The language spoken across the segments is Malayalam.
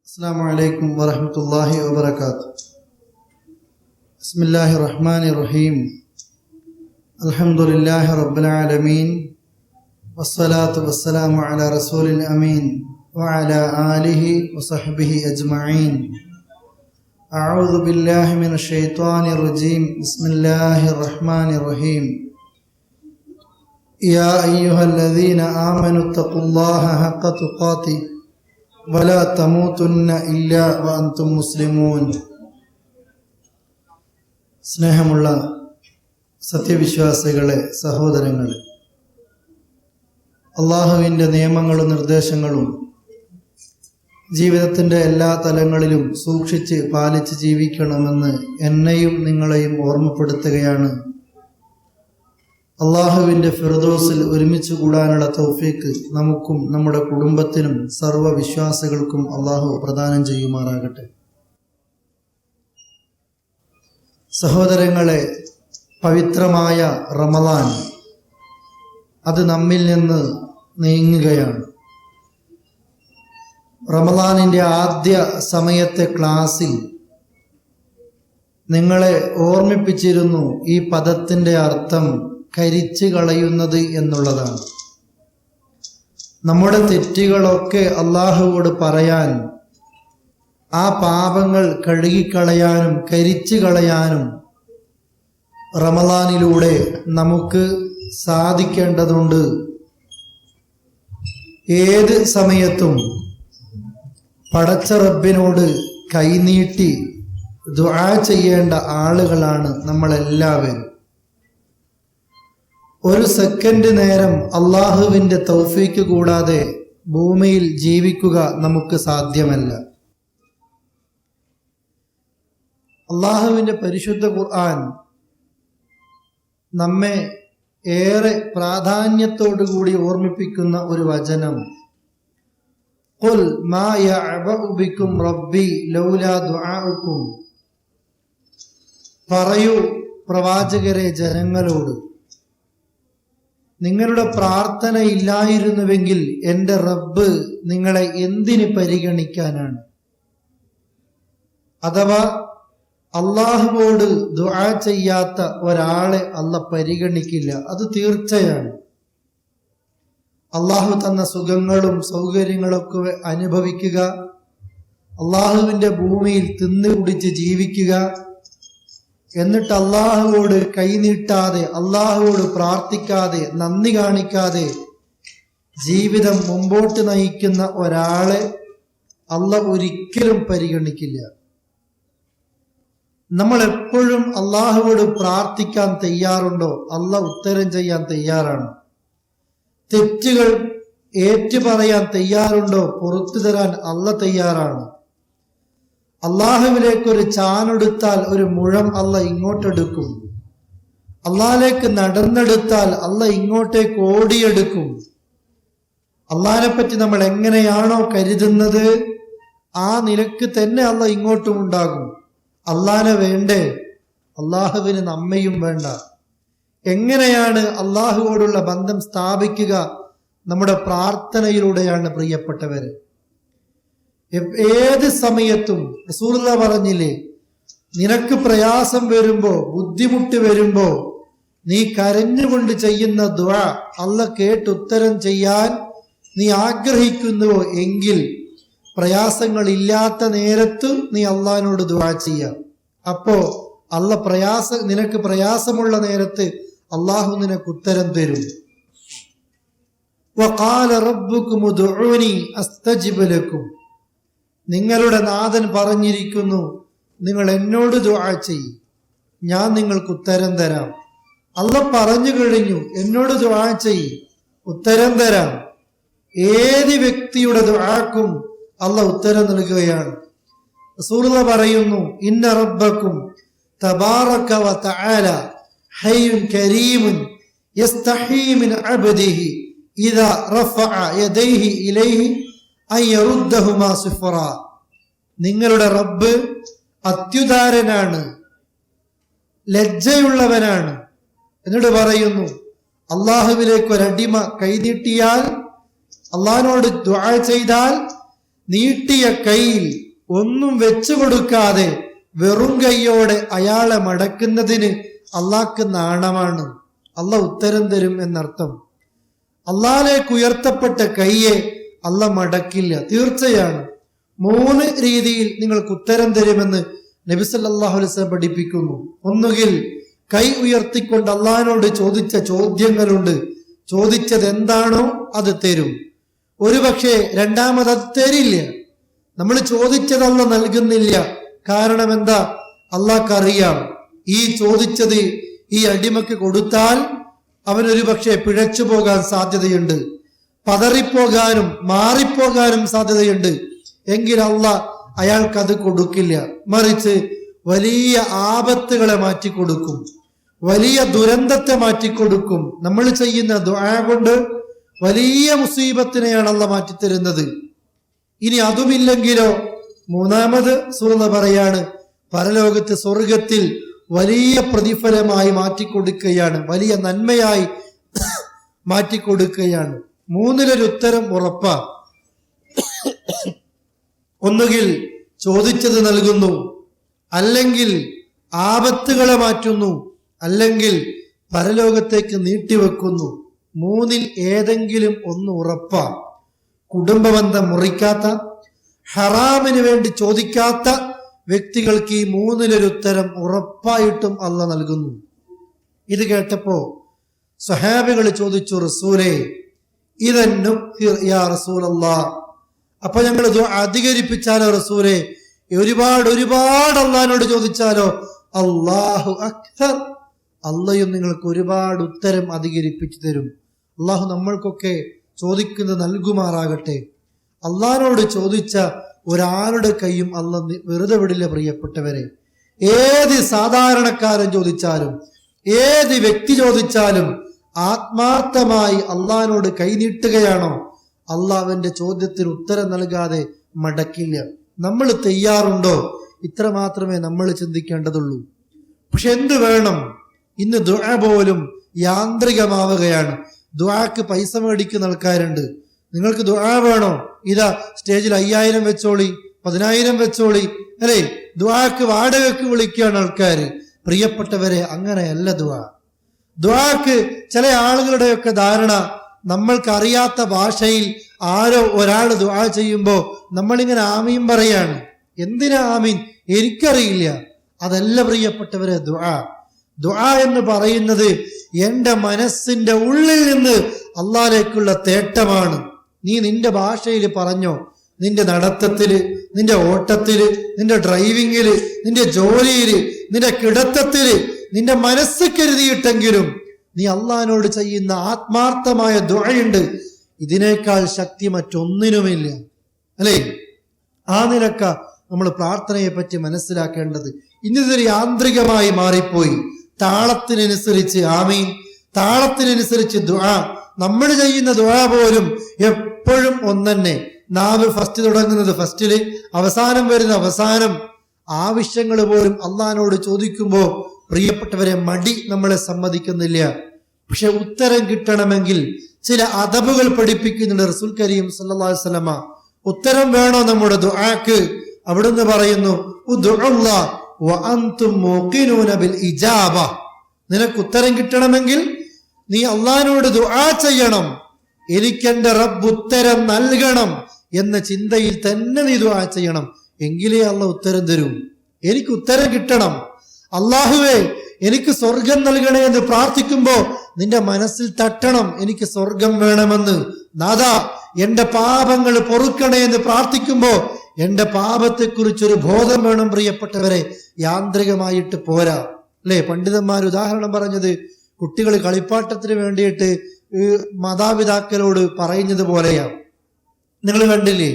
السلام عليكم ورحمة الله وبركاته. بسم الله الرحمن الرحيم. الحمد لله رب العالمين والصلاة والسلام على رسول الأمين وعلى آله وصحبه أجمعين. أعوذ بالله من الشيطان الرجيم. بسم الله الرحمن الرحيم. يا أيها الذين آمنوا اتقوا الله حق تقاته ولا تموتن إلا وأنتم مسلمون. സ്നേഹമുള്ള സത്യവിശ്വാസികളെ, സഹോദരങ്ങളെ, അള്ളാഹുവിൻ്റെ നിയമങ്ങളും നിർദ്ദേശങ്ങളും ജീവിതത്തിൻ്റെ എല്ലാ തലങ്ങളിലും സൂക്ഷിച്ച് പാലിച്ച് ജീവിക്കണമെന്ന് എന്നെയും നിങ്ങളെയും ഓർമ്മപ്പെടുത്തുകയാണ്. അള്ളാഹുവിൻ്റെ ഫിർദൗസിൽ ഒരുമിച്ച് കൂടാനുള്ള തൗഫീക്ക് നമുക്കും നമ്മുടെ കുടുംബത്തിനും സർവ്വവിശ്വാസികൾക്കും അള്ളാഹു പ്രദാനം ചെയ്യുമാറാകട്ടെ. സഹോദരങ്ങളെ, പവിത്രമായ റമളാൻ അത് നമ്മിൽ നിന്ന് നീങ്ങുകയാണ്. റമളാനിൻ്റെ ആദ്യ സമയത്തെ ക്ലാസ്സിൽ നിങ്ങളെ ഓർമ്മിപ്പിച്ചിരുന്നു ഈ പദത്തിൻ്റെ അർത്ഥം കരിച്ചു കളയുന്നത് എന്നുള്ളതാണ്. നമ്മുടെ തെറ്റുകളൊക്കെ അള്ളാഹുവോട് പറയാൻ, ആ പാപങ്ങൾ കഴുകിക്കളയാനും കരിച്ചു കളയാനും റമളാനിലൂടെ നമുക്ക് സാധിക്കേണ്ടതുണ്ട്. ഏത് സമയത്തും പടച്ച റബ്ബിനോട് കൈനീട്ടി ദുആ ചെയ്യേണ്ട ആളുകളാണ് നമ്മളെല്ലാവരും. ഒരു സെക്കൻഡ് നേരം അള്ളാഹുവിൻ്റെ തൗഫീക്ക് കൂടാതെ ഭൂമിയിൽ ജീവിക്കുക നമുക്ക് സാധ്യമല്ല. അള്ളാഹുവിൻ്റെ പരിശുദ്ധ ഖുർആൻ നമ്മെ ഏറെ പ്രാധാന്യത്തോടുകൂടി ഓർമ്മിപ്പിക്കുന്ന ഒരു വചനം, ഖുൽ മാ യഅബഉ ബിക്കും റബ്ബി ലൗലാ ദുആഉക്കും. പറയൂ പ്രവാചകരെ ജനങ്ങളോട്, നിങ്ങളുടെ പ്രാർത്ഥന ഇല്ലായിരുന്നുവെങ്കിൽ എൻ്റെ റബ്ബ് നിങ്ങളെ എന്തിന് പരിഗണിക്കാനാണ്? അഥവാ അള്ളാഹുവോട് ദുആ ചെയ്യാത്ത ഒരാളെ അള്ളാഹ് പരിഗണിക്കില്ല, അത് തീർച്ചയാണ്. അള്ളാഹു തന്ന സുഖങ്ങളും സൗകര്യങ്ങളൊക്കെ അനുഭവിക്കുക, അള്ളാഹുവിൻ്റെ ഭൂമിയിൽ തിന്നു കുടിച്ച് ജീവിക്കുക, എന്നിട്ട് അള്ളാഹുവോട് കൈനീട്ടാതെ, അള്ളാഹുവോട് പ്രാർത്ഥിക്കാതെ, നന്ദി കാണിക്കാതെ ജീവിതം മുമ്പോട്ട് നയിക്കുന്ന ഒരാളെ അള്ളാഹ് ഒരിക്കലും പരിഗണിക്കില്ല. നമ്മൾ എപ്പോഴും അള്ളാഹുവോട് പ്രാർത്ഥിക്കാൻ തയ്യാറുണ്ടോ? അള്ളാഹ് ഉത്തരം ചെയ്യാൻ തയ്യാറാണ്. തെറ്റുകൾ ഏറ്റുപറയാൻ തയ്യാറുണ്ടോ? പുറത്തു തരാൻ അള്ളാഹ് തയ്യാറാണ്. അള്ളാഹുവിലേക്കൊരു ചാനെടുത്താൽ ഒരു മുഴം അള്ളാഹ് ഇങ്ങോട്ടെടുക്കും. അള്ളാഹിലേക്ക് നടന്നെടുത്താൽ അള്ളാഹ് ഇങ്ങോട്ടേക്ക് ഓടിയെടുക്കും. അള്ളാഹിനെ പറ്റി നമ്മൾ എങ്ങനെയാണോ കരുതുന്നത് ആ നിലക്ക് തന്നെ അള്ളാഹ് ഇങ്ങോട്ടും ഉണ്ടാകും. അള്ളാഹിനെ വേണ്ടേ? അള്ളാഹുവിന് നമ്മയും വേണ്ട. എങ്ങനെയാണ് അള്ളാഹുവോടുള്ള ബന്ധം സ്ഥാപിക്കുക? നമ്മുടെ പ്രാർത്ഥനയിലൂടെയാണ് പ്രിയപ്പെട്ടവരെ. ഏത് സമയത്തും റസൂലുള്ളാഹി പറഞ്ഞില്ലേ, നിനക്ക് പ്രയാസം വരുമ്പോ, ബുദ്ധിമുട്ട് വരുമ്പോ നീ കരഞ്ഞുകൊണ്ട് ചെയ്യുന്ന ദുആ അള്ളാഹ് കേട്ടുത്തരം ചെയ്യാൻ നീ ആഗ്രഹിക്കുന്നുവോ എങ്കിൽ പ്രയാസങ്ങൾ ഇല്ലാത്ത നേരത്ത് നീ അള്ളാഹിനോട് ദുആ ചെയ്യാം. അപ്പോ നിനക്ക് പ്രയാസമുള്ള നേരത്ത് അള്ളാഹു നിനക്ക് ഉത്തരം തരും. വഖാല റബ്ബുകും ഉദ്ഉനി അസ്തജിബ് ലക്കും. നിങ്ങളുടെ നാഥൻ പറഞ്ഞിരിക്കുന്നു, നിങ്ങൾ എന്നോട് ദുആ ചെയ്യ്, ഞാൻ നിങ്ങൾക്ക് ഉത്തരം തരാം. അള്ളാഹ് പറഞ്ഞു കഴിഞ്ഞു, എന്നോട് ദുആ ചെയ്യ്, ഉത്തരം തരാം. ഏത് വ്യക്തിയുടെ ദുആക്കും അള്ളാഹ് ഉത്തരം നൽകുകയാണ്. റസൂലുള്ളാഹി പറയുന്നു, ഇന്ന റബ്ബക്കും തബാറക വ തആല ഹയ്യുൻ കരീമുൻ യസ്തഹീ മിൻ അബ്ദിഹി ഇദാ റഫഅ യദൈഹി ഇലൈഹി അയ്യറുദ്ദഹുമാ സിഫറ. നിങ്ങളുടെ റബ്ബ് അത്യുദാരനാണ്, ലജ്ജയുള്ളവനാണ്. എന്നിട്ട് പറയുന്നു, അള്ളാഹുവിലേക്ക് ഒരടിമ കൈനീട്ടിയാൽ, അള്ളാഹിനോട് ദുആ ചെയ്താൽ നീട്ടിയ കൈയിൽ ഒന്നും വെച്ചു കൊടുക്കാതെ വെറും കൈയോടെ അയാളെ മടക്കുന്നതിന് അള്ളാഹ്ക്ക് നാണമാണ്. അള്ളാഹ് ഉത്തരം തരും എന്നർത്ഥം. അള്ളാഹിലേക്ക് ഉയർത്തപ്പെട്ട കൈയെ അള്ളാഹ് മടക്കില്ല, തീർച്ചയാണ്. 3 രീതിയിൽ നിങ്ങൾക്ക് ഉത്തരം തരുമെന്ന് നബി സല്ലല്ലാഹു അലൈഹി വസല്ലം പഠിപ്പിക്കുന്നു. ഒന്നുകിൽ കൈ ഉയർത്തിക്കൊണ്ട് അള്ളാഹിനോട് ചോദിച്ച ചോദ്യങ്ങളുണ്ട്, ചോദിച്ചത് എന്താണോ അത് തരും. ഒരുപക്ഷെ രണ്ടാമത് അത് തരില്ല. നമ്മൾ ചോദിച്ചത് അള്ളാഹ് നൽകുന്നില്ല. കാരണം എന്താ? അള്ളാഹ്ക്കറിയാം ഈ ചോദിച്ചത് ഈ അടിമക്ക് കൊടുത്താൽ അവനൊരു പക്ഷേ പിഴച്ചു പോകാൻ സാധ്യതയുണ്ട്, പതറിപ്പോകാനും മാറിപ്പോകാനും സാധ്യതയുണ്ട്. എങ്കിൽ അള്ളാഹ് അയാൾക്കത് കൊടുക്കില്ല. മറിച്ച് വലിയ ആപത്തുകളെ മാറ്റിക്കൊടുക്കും, വലിയ ദുരന്തത്തെ മാറ്റിക്കൊടുക്കും. നമ്മൾ ചെയ്യുന്ന ദുആ കൊണ്ട് വലിയ മുസീബത്തിനെയാണ് അള്ളാഹ് മാറ്റിത്തരുന്നത്. ഇനി അതുമില്ലെങ്കിലോ, 3ാമത് സൂറത്ത് പറയാണ്, പരലോകത്ത് സ്വർഗത്തിൽ വലിയ പ്രതിഫലമായി മാറ്റിക്കൊടുക്കുകയാണ്, വലിയ നന്മയായി മാറ്റിക്കൊടുക്കുകയാണ്. 3-ലൊരു ഉത്തരം ഉറപ്പാ. ഒന്നുകിൽ ചോദിച്ചത് നൽകുന്നു, അല്ലെങ്കിൽ ആപത്തുകളെ മാറ്റുന്നു, അല്ലെങ്കിൽ പരലോകത്തേക്ക് നീട്ടിവെക്കുന്നു. 3-ൽ ഏതെങ്കിലും ഒന്ന് ഉറപ്പാ. കുടുംബബന്ധം മുറിക്കാത്ത, ഹറാമിന് വേണ്ടി ചോദിക്കാത്ത വ്യക്തികൾക്ക് ഈ 3-ലൊരു ഉത്തരം ഉറപ്പായിട്ടും അള്ളാഹ് നൽകുന്നു. ഇത് കേട്ടപ്പോ സ്വഹാബികൾ ചോദിച്ചു, റസൂലേ ഇതന്നു യാ റസൂലല്ലാഹ്, അപ്പൊ ഞങ്ങൾ അധികരിപ്പിച്ചാലോ റസൂലേ? ഒരുപാട് അള്ളാഹിനോട് ചോദിച്ചാലോ? അല്ലാഹു അക്ബർ, അള്ളയും നിങ്ങൾക്ക് ഒരുപാട് ഉത്തരം അധികരിപ്പിച്ചു തരും. അള്ളാഹു നമ്മൾക്കൊക്കെ ചോദിക്കുന്നത് നൽകുമാറാകട്ടെ. അള്ളാഹിനോട് ചോദിച്ച ഒരാളുടെ കൈയും അള്ളാഹ് വെറുതെ വിടില്ല. പ്രിയപ്പെട്ടവരെ, ഏത് സാധാരണക്കാരൻ ചോദിച്ചാലും, ഏത് വ്യക്തി ചോദിച്ചാലും ആത്മാർത്ഥമായി അള്ളാഹിനോട് കൈനീട്ടുകയാണോ, അള്ളാഹുവിന്റെ ചോദ്യത്തിന് ഉത്തരം നൽകാതെ മടക്കില്ല. നമ്മൾ തയ്യാറുണ്ടോ? ഇത്ര മാത്രമേ നമ്മൾ ചിന്തിക്കേണ്ടതുള്ളൂ. പക്ഷെ എന്ത് വേണം? ഇന്ന് ദുആ പോലും യാന്ത്രികമാവുകയാണ്. ദുആക്ക് പൈസ മേടിക്കുന്ന ആൾക്കാരുണ്ട്. നിങ്ങൾക്ക് ദുആ വേണോ? ഇതാ സ്റ്റേജിൽ 5000 വെച്ചോളി, 10000 വെച്ചോളി, അല്ലേ? ദുആക്ക് വാടകയ്ക്ക് വിളിക്കുകയാണ് ആൾക്കാർ. പ്രിയപ്പെട്ടവരെ, അങ്ങനെയല്ല ദുആ. ദുആക്ക് ചില ആളുകളുടെയൊക്കെ ധാരണ, നമ്മൾക്കറിയാത്ത ഭാഷയിൽ ആരോ ഒരാൾ ദുആ ചെയ്യുമ്പോൾ നമ്മളിങ്ങനെ ആമീൻ പറയാണ്. എന്തിനാ ആമീൻ? എനിക്കറിയില്ല. അതല്ല പ്രിയപ്പെട്ടവരെ ദുആ. ദുആ എന്ന് പറയുന്നത് എന്റെ മനസ്സിന്റെ ഉള്ളിൽ നിന്ന് അള്ളാഹിലേക്കുള്ള തേട്ടമാണ്. നീ നിന്റെ ഭാഷയിൽ പറഞ്ഞോ, നിന്റെ നടത്തത്തില്, നിന്റെ ഓട്ടത്തില്, നിന്റെ ഡ്രൈവിങ്ങില്, നിന്റെ ജോലിയില്, നിന്റെ കിടത്തത്തില്, നിന്റെ മനസ്സ് കരുതിയിട്ടെങ്കിലും നീ അള്ളാഹിനോട് ചെയ്യുന്ന ആത്മാർത്ഥമായ ദുആയുണ്ട്. ഇതിനേക്കാൾ ശക്തി മറ്റൊന്നിനുമില്ല, അല്ലേ? ആ നിലക്ക നമ്മൾ പ്രാർത്ഥനയെ പറ്റി മനസ്സിലാക്കേണ്ടത്. ഇന്നിതൊരു യാന്ത്രികമായി മാറിപ്പോയി. താളത്തിനനുസരിച്ച് ആമീൻ, താളത്തിനനുസരിച്ച് ദുആ. നമ്മൾ ചെയ്യുന്ന ദുആ പോലും എപ്പോഴും ഒന്നെ. നാവ് ഫസ്റ്റ് തുടങ്ങുന്നത് ഫസ്റ്റില്, അവസാനം വരുന്ന അവസാനം. ആവശ്യങ്ങൾ പോലും അള്ളാഹിനോട് ചോദിക്കുമ്പോൾ പ്രിയപ്പെട്ടവരെ മടി നമ്മളെ സമ്മതിക്കുന്നില്ല. പക്ഷെ ഉത്തരം കിട്ടണമെങ്കിൽ ചില അദബുകൾ പഠിപ്പിക്കുന്നുണ്ട് റസൂൽ കരീം സല്ലല്ലാഹു അലൈഹി വസല്ലമ. ഉത്തരം വേണോ നമ്മുടെ ദുആക്ക്? അവിടുന്ന് പറയുന്നു, ഉദ്ഉല്ലാഹ് വഅൻതും മൂഖിനൂന ബിൽ ഇജാബ. നിനക്ക് ഉത്തരം കിട്ടണമെങ്കിൽ നീ അള്ളാഹിനോട് ദുആ ചെയ്യണം. എനിക്കെന്റെ റബ്ബ് ഉത്തരം നൽകണം എന്ന ചിന്തയിൽ തന്നെ നീ ദുആ ചെയ്യണം. എങ്കിലേ അള്ളാഹ് ഉത്തരം തരും. എനിക്ക് ഉത്തരം കിട്ടണം. അള്ളാഹുവേ എനിക്ക് സ്വർഗം നൽകണേ എന്ന് പ്രാർത്ഥിക്കുമ്പോ നിന്റെ മനസ്സിൽ തട്ടണം, എനിക്ക് സ്വർഗം വേണമെന്ന്. നാഥാ എന്റെ പാപങ്ങൾ പൊറുക്കണേ എന്ന് പ്രാർത്ഥിക്കുമ്പോ എന്റെ പാപത്തെക്കുറിച്ചൊരു ബോധം വേണം. പ്രിയപ്പെട്ടവരെ, യാന്ത്രികമായിട്ട് പോരാ, അല്ലെ? പണ്ഡിതന്മാർ ഉദാഹരണം പറഞ്ഞത് കുട്ടികൾ കളിപ്പാട്ടത്തിന് വേണ്ടിയിട്ട് മാതാപിതാക്കളോട് പറയുന്നത് പോലെയാ. നിങ്ങൾ കണ്ടില്ലേ?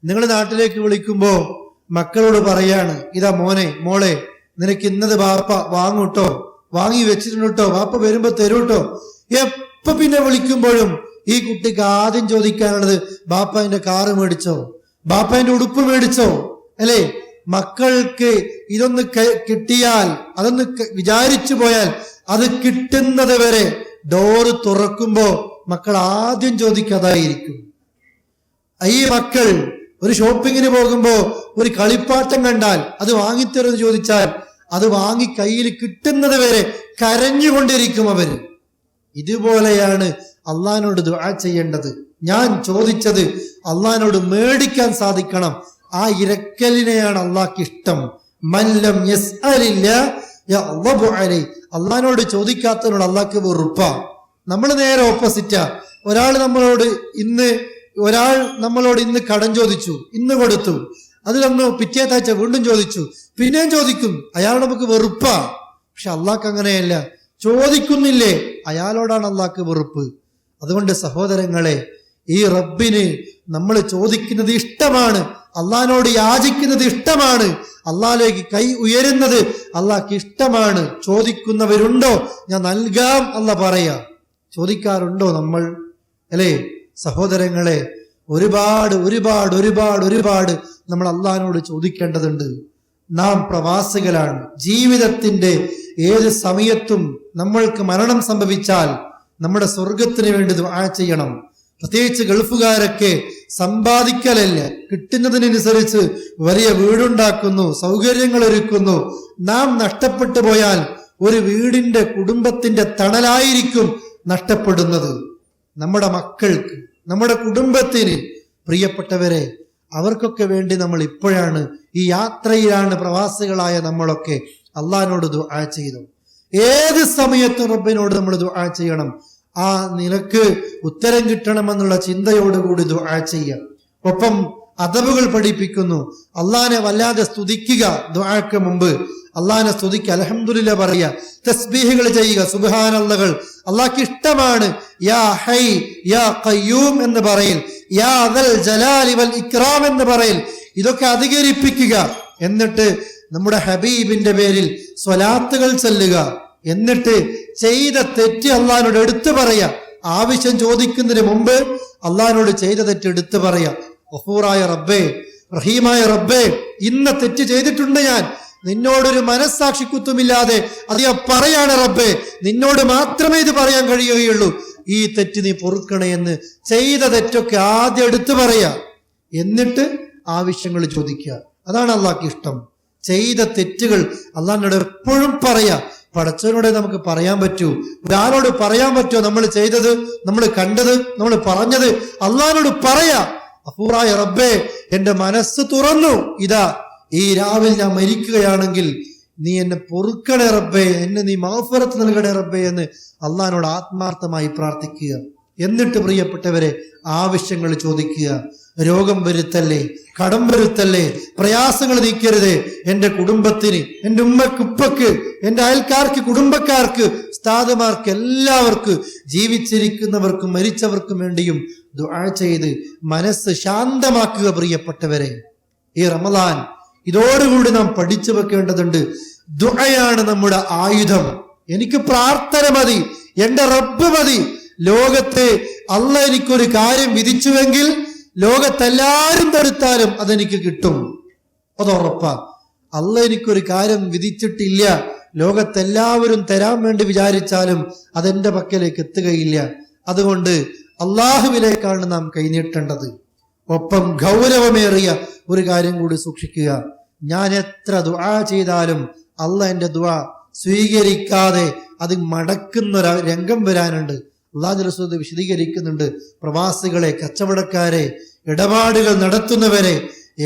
നിങ്ങൾ നാട്ടിലേക്ക് വിളിക്കുമ്പോ മക്കളോട് പറയാണ്, ഇതാ മോനെ മോളെ നിനക്ക് ഇന്നത് ബാപ്പ വാങ്ങൂട്ടോ, വാങ്ങി വെച്ചിട്ടുണ്ടോ, ബാപ്പ വരുമ്പോ തരൂട്ടോ. എപ്പോ പിന്നെ വിളിക്കുമ്പോഴും ഈ കുട്ടിക്ക് ആദ്യം ചോദിക്കാനുള്ളത് ബാപ്പന്റെ കാറ് മേടിച്ചോ, ബാപ്പന്റെ ഉടുപ്പ് മേടിച്ചോ, അല്ലേ? മക്കൾക്ക് ഇതൊന്ന് കിട്ടിയാൽ, അതൊന്ന് വിചാരിച്ചു പോയാൽ അത് കിട്ടുന്നത് വരെ ഡോറ് തുറക്കുമ്പോ മക്കൾ ആദ്യം ചോദിക്കാതായിരിക്കും. ഈ മക്കൾ ഒരു ഷോപ്പിങ്ങിന് പോകുമ്പോ ഒരു കളിപ്പാട്ടം കണ്ടാൽ അത് വാങ്ങിത്തരുമെന്ന് ചോദിച്ചാൽ അത് വാങ്ങി കയ്യിൽ കിട്ടുന്നത് വരെ കരഞ്ഞുകൊണ്ടിരിക്കും അവര്. ഇതുപോലെയാണ് അള്ളാഹിനോട് ദുആ ചെയ്യേണ്ടത്. ഞാൻ ചോദിച്ചത് അള്ളാഹിനോട് മേടിക്കാൻ സാധിക്കണം. ആ ഇരക്കലിനെയാണ് അള്ളാഹ്ക്ക് ഇഷ്ടം. മല്ലം യസ്അലില്ലാ യഗ്ളബു അലൈഹി. അള്ളാഹിനോട് ചോദിക്കാത്തതിനോട് അള്ളാഹ്ക്ക് വെറുപ്പാ. നമ്മൾ നേരെ ഓപ്പോസിറ്റാ. ഒരാൾ നമ്മളോട് ഇന്ന് കടം ചോദിച്ചു, ഇന്ന് കൊടുത്തു, അതിലൊന്ന് പിറ്റേത്താഴ്ച വീണ്ടും ചോദിച്ചു, പിന്നെയും ചോദിക്കും, അയാൾ നമുക്ക് വെറുപ്പാ. പക്ഷെ അള്ളാഹ്ക്ക് അങ്ങനെയല്ല. ചോദിക്കുന്നില്ലേ, അയാളോടാണ് അള്ളാഹ്ക്ക് വെറുപ്പ്. അതുകൊണ്ട് സഹോദരങ്ങളെ, ഈ റബ്ബിന് നമ്മൾ ചോദിക്കുന്നത് ഇഷ്ടമാണ്, അള്ളാഹിനോട് യാചിക്കുന്നത് ഇഷ്ടമാണ്, അള്ളാഹിലേക്ക് കൈ ഉയരുന്നത് അള്ളാഹ്ക്ക് ഇഷ്ടമാണ്. ചോദിക്കുന്നവരുണ്ടോ? ഞാൻ നൽകാം അള്ളാഹ് പറയാ. ചോദിക്കാറുണ്ടോ നമ്മൾ? അല്ലേ സഹോദരങ്ങളെ, ഒരുപാട് ഒരുപാട് ഒരുപാട് ഒരുപാട് നമ്മൾ അള്ളാഹിനോട് ചോദിക്കേണ്ടതുണ്ട്. നാം പ്രവാസികളാണ്. ജീവിതത്തിന്റെ ഏത് സമയത്തും നമ്മൾക്ക് മരണം സംഭവിച്ചാൽ നമ്മുടെ സ്വർഗത്തിന് വേണ്ടി ദുആ ചെയ്യണം. പ്രത്യേകിച്ച് ഗൾഫുകാരൊക്കെ സമ്പാദിക്കലല്ല, കിട്ടുന്നതിനനുസരിച്ച് വലിയ വീടുണ്ടാക്കുന്നു, സൗകര്യങ്ങൾ ഒരുക്കുന്നു. നാം നഷ്ടപ്പെട്ടു പോയാൽ ഒരു വീടിന്റെ കുടുംബത്തിന്റെ തണലായിരിക്കും നഷ്ടപ്പെടുന്നത്. നമ്മുടെ മക്കൾക്ക്, നമ്മുടെ കുടുംബത്തിന്. പ്രിയപ്പെട്ടവരെ, അവർക്കൊക്കെ വേണ്ടി നമ്മൾ ഇപ്പോഴാണ്, ഈ യാത്രയിലാണ് പ്രവാസികളായ നമ്മളൊക്കെ അള്ളാഹിനോട് ദുആ ചെയ്തു. ഏത് സമയത്തും റബ്ബിനോട് നമ്മൾ ദുആ ചെയ്യണം. ആ നിലക്ക് ഉത്തരം കിട്ടണമെന്നുള്ള ചിന്തയോടുകൂടി ദുആ ചെയ്യാം. ഒപ്പം അദബുകൾ പഠിപ്പിക്കുന്നു. അള്ളാഹിനെ വല്ലാതെ സ്തുതിക്കുക. ദുആക്ക് മുമ്പ് അള്ളാഹിനെ സ്തുതിക്കുക, അൽഹംദുലില്ലാ പറയുക, തസ്ബീഹുകൾ ചെയ്യുക, സുബ്ഹാനല്ലാഹുകൾ അള്ളാഹ്ക്ക് ഇഷ്ടമാണ്. യാ ഹൈ യാ ഖയ്യൂം എന്ന് പറയൽ, യാ ദൽ ജലാലി വൽ ഇക്റാം എന്ന് പറയൽ, ഇതൊക്കെ അധികരിപ്പിക്കുക. എന്നിട്ട് നമ്മുടെ ഹബീബിന്റെ പേരിൽ സ്വലാത്തുകൾ ചൊല്ലുക. എന്നിട്ട് ചെയ്ത തെറ്റ് അള്ളാഹിനോട് എടുത്തു പറയാ. ആവശ്യം ചോദിക്കുന്നതിന് മുമ്പ് അള്ളാഹിനോട് ചെയ്ത തെറ്റ് എടുത്തു പറയാ. ഗഫൂറായ റബ്ബേ, റഹീമായ റബ്ബേ, ഇന്ന തെറ്റ് ചെയ്തിട്ടുണ്ട് ഞാൻ, നിന്നോടൊരു മനസ്സാക്ഷി കുത്തുമില്ലാതെ അത് ഞാൻ പറയാണ് റബ്ബേ, നിന്നോട് മാത്രമേ ഇത് പറയാൻ കഴിയുകയുള്ളൂ, ഈ തെറ്റ് നീ പൊറുക്കണേ എന്ന് ചെയ്ത തെറ്റൊക്കെ ആദ്യം എടുത്തു പറയാ. എന്നിട്ട് ആവശ്യങ്ങൾ ചോദിക്കുക. അതാണ് അള്ളാഹ്ക്ക് ഇഷ്ടം. ചെയ്ത തെറ്റുകൾ അള്ളാഹിനോട് എപ്പോഴും പറയാ. പടച്ചവനോടെ നമുക്ക് പറയാൻ പറ്റൂ, ഒരാളോട് പറയാൻ പറ്റുമോ? നമ്മൾ ചെയ്തത്, നമ്മൾ കണ്ടത്, നമ്മൾ പറഞ്ഞത് അള്ളാഹിനോട് പറയാ. ഗഫൂറായ റബ്ബേ, എന്റെ മനസ്സ് തുറന്നു, ഇതാ ഈ രാവിലെ ഞാൻ മരിക്കുകയാണെങ്കിൽ നീ എന്നെ പൊറുക്കണേ റബ്ബേ, എന്നെ നീ മഗ്ഫിറത്ത് നൽകണേ റബ്ബേ എന്ന് അള്ളാഹിനോട് ആത്മാർത്ഥമായി പ്രാർത്ഥിക്കുക. എന്നിട്ട് പ്രിയപ്പെട്ടവരെ, ആവശ്യങ്ങൾ ചോദിക്കുക. രോഗം വരുത്തല്ലേ, കടം വരുത്തല്ലേ, പ്രയാസങ്ങൾ നീക്കരുതേ. എൻ്റെ കുടുംബത്തിന്, എൻ്റെ ഉമ്മക്ക്, ഉപ്പക്ക്, എൻ്റെ അയൽക്കാർക്ക്, കുടുംബക്കാർക്ക്, ഉസ്താദുമാർക്ക്, എല്ലാവർക്കും, ജീവിച്ചിരിക്കുന്നവർക്കും മരിച്ചവർക്കും വേണ്ടിയും ദുആ ചെയ്ത് മനസ്സ് ശാന്തമാക്കുക. പ്രിയപ്പെട്ടവരെ, ഈ റമളാൻ ഇതോടുകൂടി നാം പഠിച്ചു വെക്കേണ്ടതുണ്ട്. ദുആയാണ് നമ്മുടെ ആയുധം. എനിക്ക് പ്രാർത്ഥന മതി, എൻ്റെ റബ്ബ് മതി. ലോകത്തെ അള്ളാഹ് എനിക്കൊരു കാര്യം വിധിച്ചുവെങ്കിൽ ലോകത്തെല്ലാരും തടുത്താലും അതെനിക്ക് കിട്ടും, അത് ഉറപ്പാ. അള്ളാഹ് എനിക്കൊരു കാര്യം വിധിച്ചിട്ടില്ല, ലോകത്തെല്ലാവരും തരാൻ വേണ്ടി വിചാരിച്ചാലും അതെന്റെ പക്കലേക്ക് എത്തുകയില്ല. അതുകൊണ്ട് അള്ളാഹുവിലേക്കാണ് നാം കൈനീട്ടേണ്ടത്. ഒപ്പം ഗൗരവമേറിയ ഒരു കാര്യം കൂടി സൂക്ഷിക്കുക. ഞാൻ എത്ര ദുആ ചെയ്താലും അള്ളാഹ് എന്റെ ദുആ സ്വീകരിക്കാതെ അത് മടക്കുന്നൊരു രംഗം വരാനുണ്ട്. അല്ലാഹു റസൂൽ വിശദീകരിക്കുന്നുണ്ട്. പ്രവാസികളെ, കച്ചവടക്കാരെ, ഇടപാടുകൾ നടത്തുന്നവരെ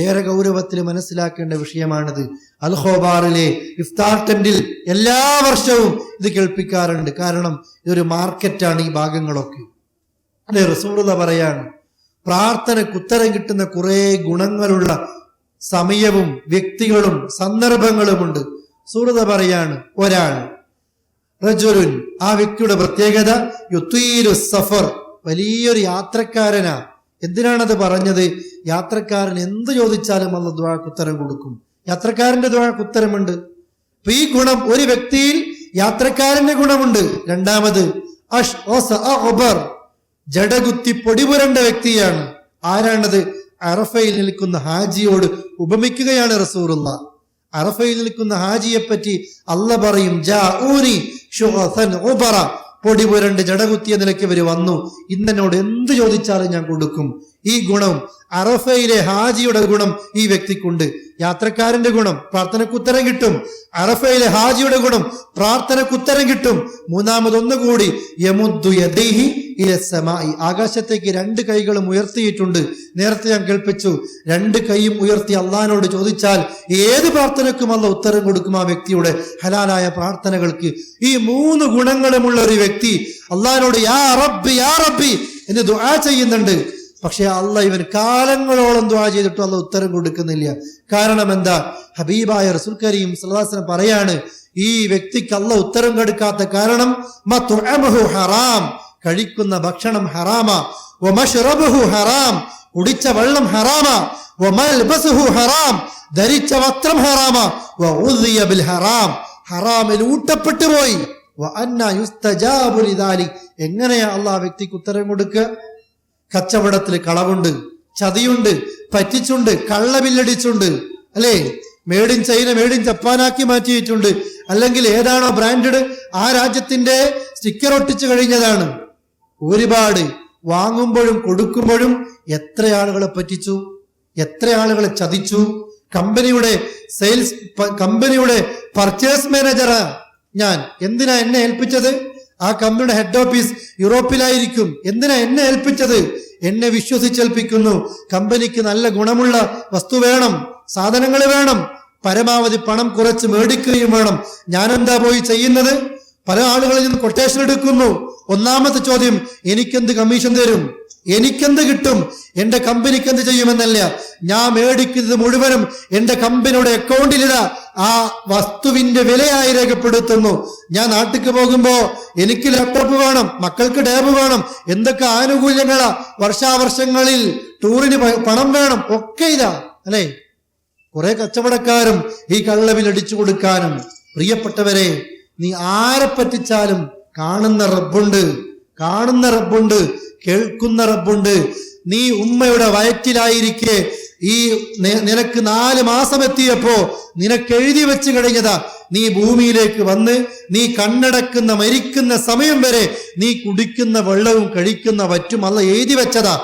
ഏറെ ഗൗരവത്തിൽ മനസ്സിലാക്കേണ്ട വിഷയമാണിത്. അൽ ഖോബാറിലെ ഇഫ്താർ ടെന്റിൽ എല്ലാ വർഷവും ഇത് കേൾപ്പിക്കാറുണ്ട്. കാരണം ഇതൊരു മാർക്കറ്റാണ് ഈ ഭാഗങ്ങളൊക്കെ. അല്ലെ, റസൂലുള്ളാഹി പറയാണ്, പ്രാർത്ഥനയ്ക്ക് ഉത്തരം കിട്ടുന്ന കുറെ ഗുണങ്ങളുള്ള സമയവും വ്യക്തികളും സന്ദർഭങ്ങളുമുണ്ട്. റസൂലുള്ളാഹി പറയാണ്, ഒരാൾ റജുലുൻ, ആ വ്യക്തിയുടെ പ്രത്യേകത യുതീലു സഫർ, വലിയൊരു യാത്രക്കാരനാ. എന്തിനാണത് പറഞ്ഞത്? യാത്രക്കാരൻ എന്ത് ചോദിച്ചാലും അല്ലാഹു ദുആക്ക് ഉത്തരം കൊടുക്കും. യാത്രക്കാരന്റെ ദുആക്ക് ഉത്തരമുണ്ട്. അപ്പൊ ഈ ഗുണം ഒരു വ്യക്തിയിൽ യാത്രക്കാരന്റെ ഗുണമുണ്ട്. രണ്ടാമത് ജഡകുത്തി പൊടിപുരണ്ട വ്യക്തിയാണ്. ആരാണത്? അറഫയിൽ നിൽക്കുന്ന ഹാജിയോട് ഉപമിക്കുകയാണ് റസൂലുള്ളാഹി. അറഫയിൽ നിൽക്കുന്ന ഹാജിയെ പറ്റി അല്ലാഹ് പറയും, ജാഊനി ശുഗസൻ ഉബറ, പൊടി പുരണ്ട് ജടകുത്തിയ നിലയ്ക്ക് ഇവര് വന്നു. ഇന്നെന്നോട് എന്ത് ചോദിച്ചാലും ഞാൻ കൊടുക്കും. ഈ ഗുണം അറഫയിലെ ഹാജിയുടെ ഗുണം ഈ വ്യക്തിക്കുണ്ട്. യാത്രക്കാരന്റെ ഗുണം പ്രാർത്ഥനക്കുത്തരം കിട്ടും. അറഫയിലെ ഹാജിയുടെ ഗുണം പ്രാർത്ഥനക്കുത്തരം കിട്ടും. മൂന്നാമതൊന്നുകൂടി യമുദ്ദു യദൈഹി ഇല സമായി, ആകാശത്തേക്ക് 2 കൈകളും ഉയർത്തിയിട്ടുണ്ട്. നേരത്തെ ഞാൻ കേൾപ്പിച്ചു, 2 കൈയും ഉയർത്തി അള്ളാഹിനോട് ചോദിച്ചാൽ ഏത് പ്രാർത്ഥനക്കും അള്ളാഹ് ഉത്തരം കൊടുക്കും. ആ വ്യക്തിയുടെ ഹലാലായ പ്രാർത്ഥനകൾക്ക് ഈ 3 ഗുണങ്ങളുമുള്ള ഒരു വ്യക്തി അള്ളാഹിനോട് യാ റബ്ബി യാ റബ്ബി എന്ന് ദുആ ചെയ്യുന്നുണ്ട്. പക്ഷെ അള്ളാഹ് ഇവൻ കാലങ്ങളോളം ദുആ ചെയ്തിട്ടും അള്ളാഹ് ഉത്തരം കൊടുക്കുന്നില്ല. കാരണം എന്താ? ഹബീബായ റസൂൽ കരീം സല്ലല്ലാഹു അലൈഹി വസല്ലം പറയാണ്, ഈ വ്യക്തിക്ക് അള്ളാഹ് ഉത്തരം കൊടുക്കാത്ത കാരണം മത്ഉഅമുഹു ഹറാം, കഴിക്കുന്ന ഭക്ഷണം ഹറാമാ, വമശ്റബുഹു ഹറാം, കുടിച്ച വെള്ളം ഹറാമാ, വമൽബസുഹു ഹറാം, ധരിച്ച വസ്ത്രം ഹറാമാ, വഉദിയ ബിൽ ഹറാം, ഹറാമിൽ ഊട്ടപ്പെട്ടു പോയി. വഅന്നാ യുസ്തജാബു ലിദാലിക്, എങ്ങനെയാ അള്ളാഹ് വ്യക്തിക്ക് ഉത്തരം കൊടുക്കുക? കച്ചവടത്തിൽ കളവുണ്ട്, ചതിയുണ്ട്, പറ്റിച്ചുണ്ട്, കള്ളബില്ലടിച്ചുണ്ട്, അല്ലേ? Made in China made in ജപ്പാനാക്കി മാറ്റിയിട്ടുണ്ട്. അല്ലെങ്കിൽ ഏതാണോ ബ്രാൻഡഡ് ആ രാജ്യത്തിന്റെ സ്റ്റിക്കർ ഒട്ടിച്ചു കഴിഞ്ഞതാണ്. ഒരുപാട് വാങ്ങുമ്പോഴും കൊടുക്കുമ്പോഴും എത്ര ആളുകളെ പറ്റിച്ചു, എത്ര ആളുകളെ ചതിച്ചു. കമ്പനിയുടെ പർച്ചേസ് മാനേജറാ ഞാൻ. എന്തിനാ എന്നെ ഏൽപ്പിച്ചത്? ആ കമ്പനിയുടെ ഹെഡ് ഓഫീസ് യൂറോപ്പിലായിരിക്കും. എന്തിനാ എന്നെ ഏൽപ്പിച്ചത്? എന്നെ വിശ്വസിച്ചേൽപ്പിക്കുന്നു. കമ്പനിക്ക് നല്ല ഗുണമുള്ള വസ്തു വേണം, സാധനങ്ങൾ വേണം, പരമാവധി പണം കുറച്ച് മേടിക്കുകയും വേണം. ഞാനെന്താ പോയി ചെയ്യുന്നത്? പല ആളുകളിൽ നിന്ന് കൊട്ടേഷൻ എടുക്കുന്നു. ഒന്നാമത്തെ ചോദ്യം, എനിക്കെന്ത് കമ്മീഷൻ തരും, എനിക്കെന്ത് കിട്ടും, എന്റെ കമ്പനിക്ക് എന്ത് ചെയ്യുമെന്നല്ല. ഞാൻ മേടിക്കുന്നത് മുഴുവനും എന്റെ കമ്പനിയുടെ അക്കൗണ്ടിലിടാ, ആ വസ്തുവിന്റെ വിലയായി രേഖപ്പെടുത്തുന്നു. ഞാൻ നാട്ടിക്ക് പോകുമ്പോ എനിക്ക് ലാപ്ടോപ്പ് വേണം, മക്കൾക്ക് ടാബ് വേണം, എന്തൊക്കെ ആനുകൂല്യങ്ങളാ, വർഷാവർഷങ്ങളിൽ ടൂറിന് പണം വേണം, ഒക്കെ ഇതാ, അല്ലേ? കുറെ കച്ചവടക്കാരും ഈ കള്ളവിൽ അടിച്ചു കൊടുക്കാനും. പ്രിയപ്പെട്ടവരെ, നീ ആരെ പറ്റിച്ചാലും കാണുന്ന റബ്ബുണ്ട്, കേൾക്കുന്ന റബ്ബുണ്ട്. നീ ഉമ്മയുടെ വയറ്റിലായിരിക്കെ ഈ നിനക്ക് 4 മാസം എത്തിയപ്പോ നിനക്ക് എഴുതി വെച്ച് കഴിഞ്ഞതാ. നീ ഭൂമിയിലേക്ക് വന്ന് നീ കണ്ണടക്കുന്ന മരിക്കുന്ന സമയം വരെ നീ കുടിക്കുന്ന വെള്ളവും കഴിക്കുന്ന വറ്റും അല്ല എഴുതി വെച്ചതാ.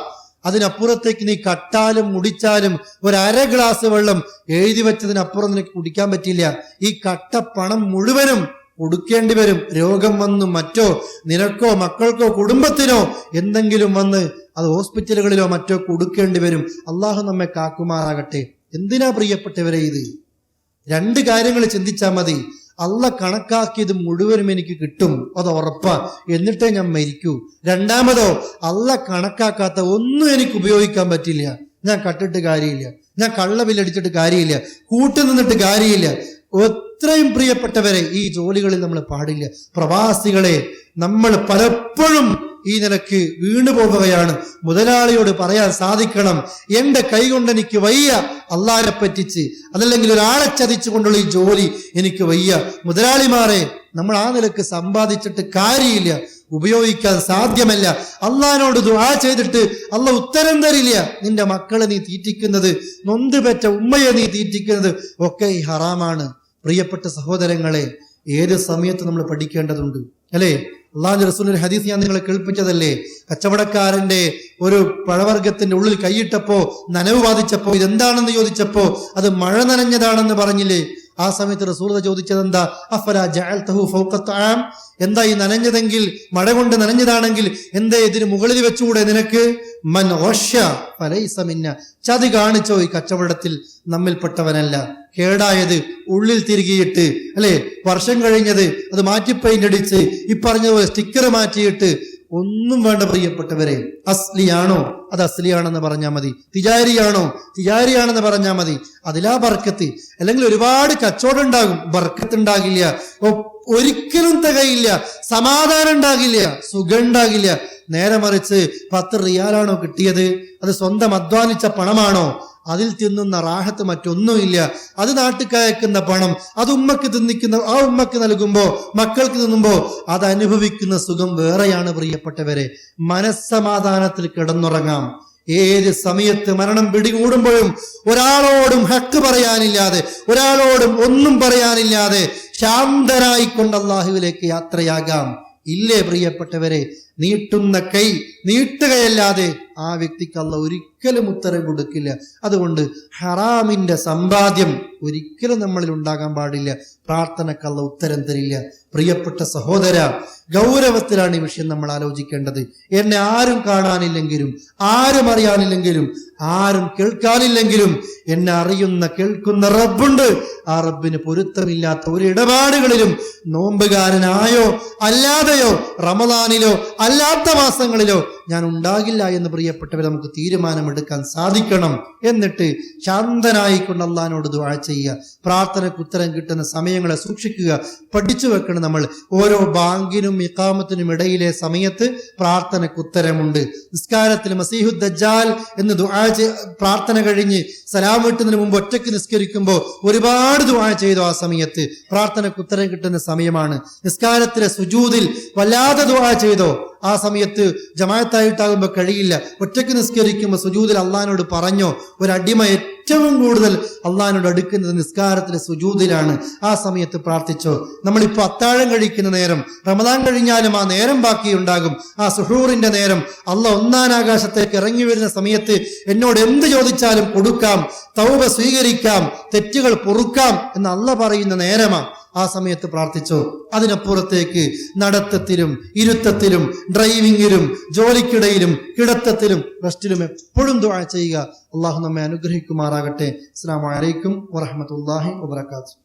അതിനപ്പുറത്തേക്ക് നീ കട്ടാലും മുടിച്ചാലും 1/2 ഗ്ലാസ് വെള്ളം എഴുതി വെച്ചതിനപ്പുറം നിനക്ക് കുടിക്കാൻ പറ്റില്ല. ഈ കട്ടപ്പണം മുഴുവനും കൊടുക്കേണ്ടി വരും. രോഗം വന്നു മറ്റോ നിനക്കോ മക്കൾക്കോ കുടുംബത്തിനോ എന്തെങ്കിലും വന്ന് അത് ഹോസ്പിറ്റലുകളിലോ മറ്റോ കൊടുക്കേണ്ടി വരും. അള്ളാഹു നമ്മെ കാക്കുമാറാകട്ടെ. എന്തിനാ പ്രിയപ്പെട്ടവരെ ഇത്? 2 കാര്യങ്ങൾ ചിന്തിച്ചാൽ മതി. അള്ളാഹ് കണക്കാക്കിയത് മുഴുവനും എനിക്ക് കിട്ടും, അത് ഉറപ്പാ, എന്നിട്ടേ ഞാൻ മരിക്കൂ. രണ്ടാമതോ, അള്ളാഹ് കണക്കാക്കാത്ത ഒന്നും എനിക്ക് ഉപയോഗിക്കാൻ പറ്റില്ല. ഞാൻ കട്ടിട്ട് കാര്യമില്ല, ഞാൻ കള്ളവില്ലടിച്ചിട്ട് കാര്യമില്ല, കൂട്ടുനിന്നിട്ട് കാര്യമില്ല. എത്രയും പ്രിയപ്പെട്ടവരെ, ഈ ജോലികളിൽ നമ്മൾ പാടില്ല. പ്രവാസികളെ, നമ്മൾ പലപ്പോഴും ഈ നിലക്ക് വീണു പോകുകയാണ്. മുതലാളിയോട് പറയാൻ സാധിക്കണം, എന്റെ കൈ കൊണ്ട് എനിക്ക് വയ്യ അള്ളാഹിനെ പറ്റിച്ച്, അതല്ലെങ്കിൽ ഒരാളെ ചതിച്ചു കൊണ്ടുള്ള ഈ ജോലി എനിക്ക് വയ്യ. മുതലാളിമാരെ, നമ്മൾ ആ നിലക്ക് സമ്പാദിച്ചിട്ട് കാര്യമില്ല, ഉപയോഗിക്കാൻ സാധ്യമല്ല. അള്ളാഹിനോട് ദുആ ചെയ്തിട്ട് അള്ളാഹ് ഉത്തരം തരില്ല. നിന്റെ മക്കളെ നീ തീറ്റിക്കുന്നത്, നൊന്ത് പെറ്റ ഉമ്മയെ നീ തീറ്റിക്കുന്നത് ഒക്കെ ഈ ഹറാമാണ്. പ്രിയപ്പെട്ട സഹോദരങ്ങളെ, ഏത് സമയത്ത് നമ്മൾ പഠിക്കേണ്ടതുണ്ട്, അല്ലേ? അള്ളാഹുവിന്റെ റസൂലിന്റെ ഹദീസ് ഞാൻ നിങ്ങളെ കേൾപ്പിച്ചതല്ലേ? കച്ചവടക്കാരന്റെ ഒരു പഴവർഗത്തിന്റെ ഉള്ളിൽ കൈയിട്ടപ്പോ നനവ് ബാധിച്ചപ്പോ ഇതെന്താണെന്ന് ചോദിച്ചപ്പോ അത് മഴ നനഞ്ഞതാണെന്ന് പറഞ്ഞില്ലേ? ആ സമയത്ത് റസൂൽ ചോദിച്ചത് എന്താ? അഫലാ ജഅൽതഹു ഫൗഖ തആം, എന്താ ഈ നനഞ്ഞതെങ്കിൽ, മഴ കൊണ്ട് നനഞ്ഞതാണെങ്കിൽ എന്തേ ഇതിന് മുകളിൽ വെച്ചുകൂടെ നിനക്ക്? മൻ ഗശ്ശ ഫലൈസ മിന്ന, ചതി കാണിച്ചോ ഈ കച്ചവടത്തിൽ നമ്മിൽപ്പെട്ടവനല്ല. കേടായത് ഉള്ളിൽ തിരികിയിട്ട്, അല്ലെ, വർഷം കഴിഞ്ഞത് അത് മാറ്റി പെയിന്റ് അടിച്ച് ഈ പറഞ്ഞതുപോലെ സ്റ്റിക്കർ മാറ്റിയിട്ട് ഒന്നും വേണ്ട പ്രിയപ്പെട്ടവരെ. അസ്ലിയാണോ അത് അസ്ലിയാണെന്ന് പറഞ്ഞാൽ മതി, തിജാരിയാണെന്ന് പറഞ്ഞാൽ മതി, അതിലാ ബർക്കത്ത്. അല്ലെങ്കിൽ ഒരുപാട് കച്ചവടം ഉണ്ടാകും, ബർക്കത്ത് ഉണ്ടാകില്ല, ഒരിക്കലും തികയില്ല, സമാധാനം ഉണ്ടാകില്ല, സുഖം ഉണ്ടാകില്ല. നേരെ മറിച്ച് 10 റിയാലാണോ കിട്ടിയത്, അത് സ്വന്തം അധ്വാനിച്ച പണമാണോ, അതിൽ തിന്നുന്ന റാഹത്ത് മറ്റൊന്നുമില്ല. അത് നാട്ടുകയക്കുന്ന പണം, അത് ഉമ്മക്ക് തിന്നിക്കുന്ന, ആ ഉമ്മക്ക് നൽകുമ്പോ, മക്കൾക്ക് തിന്നുമ്പോ അത് അനുഭവിക്കുന്ന സുഖം വേറെയാണ് പ്രിയപ്പെട്ടവരെ. മനസ്സമാധാനത്തിൽ കിടന്നുറങ്ങാം. ഏത് സമയത്ത് മരണം പിടികൂടുമ്പോഴും ഒരാളോടും ഹക്ക് പറയാനില്ലാതെ, ഒരാളോടും ഒന്നും പറയാനില്ലാതെ ശാന്തരായിക്കൊണ്ട് അള്ളാഹുവിലേക്ക് യാത്രയാകാം. ഇല്ലേ പ്രിയപ്പെട്ടവരെ? നീട്ടുന്ന കൈ നീട്ടുകയല്ലാതെ ആ വ്യക്തിക്ക് അല്ലാഹു ഒരിക്കലും ഉത്തരം കൊടുക്കില്ല. അതുകൊണ്ട് ഹറാമിന്റെ സമ്പാദ്യം ഒരിക്കലും നമ്മളിൽ ഉണ്ടാകാൻ പാടില്ല. പ്രാർത്ഥനക്ക് അല്ലാഹു ഉത്തരം തരില്ല. പ്രിയപ്പെട്ട സഹോദര, ഗൗരവത്തിലാണ് ഈ വിഷയം നമ്മൾ ആലോചിക്കേണ്ടത്. എന്നെ ആരും കാണാനില്ലെങ്കിലും, ആരും അറിയാനില്ലെങ്കിലും, ആരും കേൾക്കാനില്ലെങ്കിലും എന്നെ അറിയുന്ന കേൾക്കുന്ന റബ്ബുണ്ട്. ആ റബ്ബിന് പൊരുത്തമില്ലാത്ത ഒരു ഇടപാടുകളിലും നോമ്പുകാരനായോ അല്ലാതെയോ റമദാനിലോ അല്ലാത്ത മാസങ്ങളിലോ ഞാൻ ഉണ്ടാകില്ല എന്ന് പ്രിയപ്പെട്ടവരെ നമുക്ക് തീരുമാനമെടുക്കാൻ സാധിക്കണം. എന്നിട്ട് ശാന്തനായിക്കൊണ്ട് അള്ളാഹിനോട് ദുആ ചെയ്യുക. പ്രാർത്ഥനയ്ക്ക് ഉത്തരം കിട്ടുന്ന സമയങ്ങളെ സൂക്ഷിക്കുക, പഠിച്ചു വെക്കണം. നമ്മൾ ഓരോ ബാങ്കിനും ഇഖാമത്തിനും ഇടയിലെ സമയത്ത് പ്രാർത്ഥനയ്ക്ക് ഉത്തരമുണ്ട്. നിസ്കാരത്തിൽ മസീഹുദ് ദജ്ജാൽ എന്ന് പ്രാർത്ഥന കഴിഞ്ഞ് സലാം വീട്ടുന്നതിന് മുമ്പ് ഒറ്റയ്ക്ക് നിസ്കരിക്കുമ്പോൾ ഒരുപാട് ദുആ ചെയ്തു. ആ സമയത്ത് പ്രാർത്ഥനയ്ക്ക് ഉത്തരം കിട്ടുന്ന സമയമാണ്. നിസ്കാരത്തിലെ സുജൂദിൽ വല്ലാതെ ദുആ ചെയ്തോ, ആ സമയത്ത് ജമാഅത്തായിട്ടാകുമ്പോൾ കഴിയില്ല, ഒറ്റയ്ക്ക് നിസ്കരിക്കുമ്പോൾ സുജൂദിൽ അള്ളാഹിനോട് പറഞ്ഞോ. ഒരടിമ ഏറ്റവും കൂടുതൽ അള്ളാഹിനോട് അടുക്കുന്നത് നിസ്കാരത്തിലെ സുജൂദിലാണ്. ആ സമയത്ത് പ്രാർത്ഥിച്ചോ. നമ്മളിപ്പോൾ അത്താഴം കഴിക്കുന്ന നേരം, റമദാൻ കഴിഞ്ഞാലും ആ നേരം ബാക്കിയുണ്ടാകും. ആ സുഹൂറിന്റെ നേരം, അള്ളാഹ് ഒന്നാം ആകാശത്തേക്ക് ഇറങ്ങി വരുന്ന സമയത്ത് എന്നോട് എന്ത് ചോദിച്ചാലും കൊടുക്കാം, തൗബ സ്വീകരിക്കാം, തെറ്റുകൾ പൊറുക്കാം എന്ന് അള്ളാഹ് പറയുന്ന നേരമാ. ആ സമയത്ത് പ്രാർത്ഥിച്ചോ. അതിനപ്പുറത്തേക്ക് നടത്തത്തിലും ഇരുത്തത്തിലും ഡ്രൈവിംഗിലും ജോലിക്കിടയിലും കിടത്തത്തിലും റെസ്റ്റിലും എപ്പോഴും ദുആ ചെയ്യുക. അള്ളാഹു നമ്മെ അനുഗ്രഹിക്കുമാറാകട്ടെ. അസ്സലാമു അലൈക്കും വറഹ്മത്തുള്ളാഹി വബറകാതുഹു.